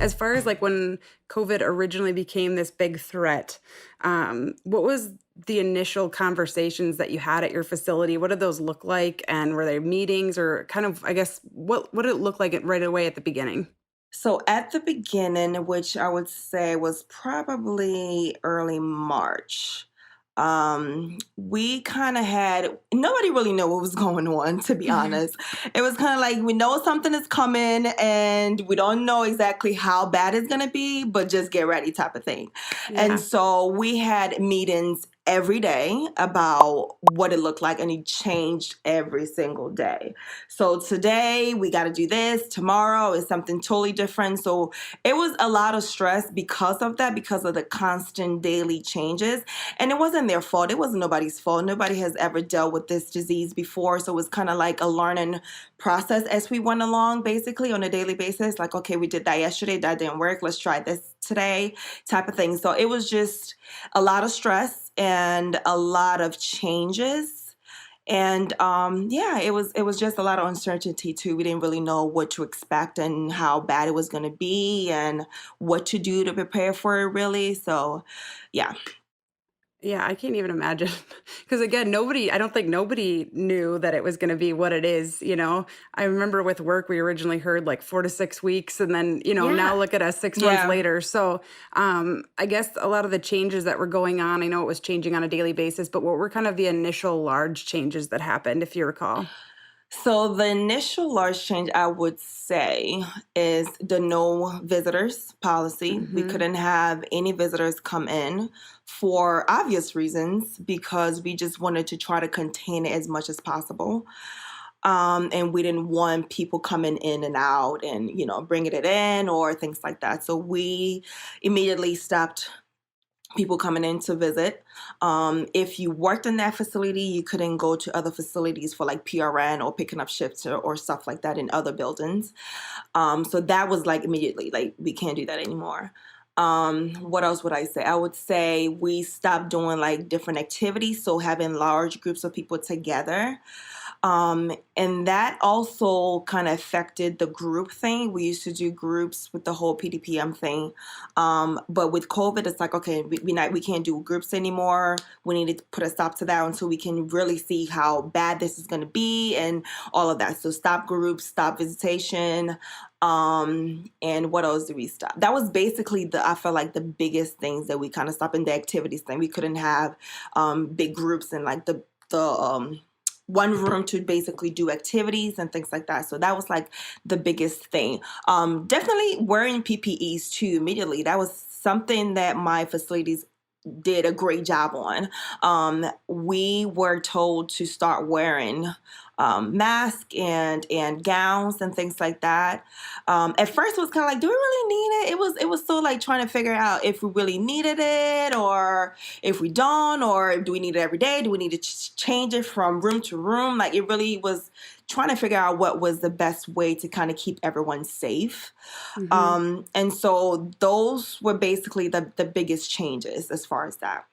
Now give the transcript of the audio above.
as far as like when COVID originally became this big threat, what was the initial conversations that you had at your facility? What did those look like? And were there meetings or kind of, I guess, what did it look like right away at the beginning? So at the beginning, which I would say was probably early March, we kind of had nobody really knew what was going on, to be honest. It was kind of like we know something is coming and we don't know exactly how bad it's going to be, but just get ready type of thing. And Yeah. so we had meetings every day about what it looked like, and it changed every single day. So today we got to do this, tomorrow is something totally different. So it was a lot of stress because of that, because of the constant daily changes. And it wasn't their fault. It wasn't nobody's fault. Nobody has ever dealt with this disease before. So it was kind of like a learning process as we went along, basically on a daily basis. Like, okay, we did that yesterday. That didn't work. Let's try this today type of thing. So it was just a lot of stress and a lot of changes. And yeah, it was just a lot of uncertainty too. We didn't really know what to expect and how bad it was going to be and what to do to prepare for it really. So yeah. Yeah, I can't even imagine. Because again, I don't think nobody knew that it was gonna be what it is, you know? I remember with work, we originally heard like 4 to 6 weeks, and then, now Yeah. look at us 6 months Yeah. later. So, I guess a lot of the changes that were going on, I know it was changing on a daily basis, but what were kind of the initial large changes that happened, if you recall? So the initial large change I would say is the no visitors policy. We Mhm. couldn't have any visitors come in for obvious reasons because we just wanted to try to contain it as much as possible. And we didn't want people coming in and out and, bringing it in or things like that. So we immediately stopped people coming in to visit. If you worked in that facility, you couldn't go to other facilities for like PRN or picking up shifts or stuff like that in other buildings. So that was like immediately, like we can't do that anymore. What else would I say? I would say we stopped doing like different activities, so having large groups of people together. And that also kind of affected the group thing. We used to do groups with the whole PDPM thing. But with COVID, it's like, okay, we can't do groups anymore. We need to put a stop to that until we can really see how bad this is going to be and all of that. So stop groups, stop visitation. And what else did we stop? That was basically I felt like the biggest things that we kind of stopped in the activities thing. We couldn't have big groups and like the one room to basically do activities and things like that. So that was like the biggest thing. Definitely wearing PPEs too immediately. That was something that my facilities did a great job on. We were told to start wearing masks and gowns and things like that. At first, it was kind of like, do we really need it? It was still like trying to figure out if we really needed it or if we don't, or do we need it every day? Do we need to change it from room to room? Like it really was trying to figure out what was the best way to kind of keep everyone safe. Mhm. And so those were basically the biggest changes as far as that.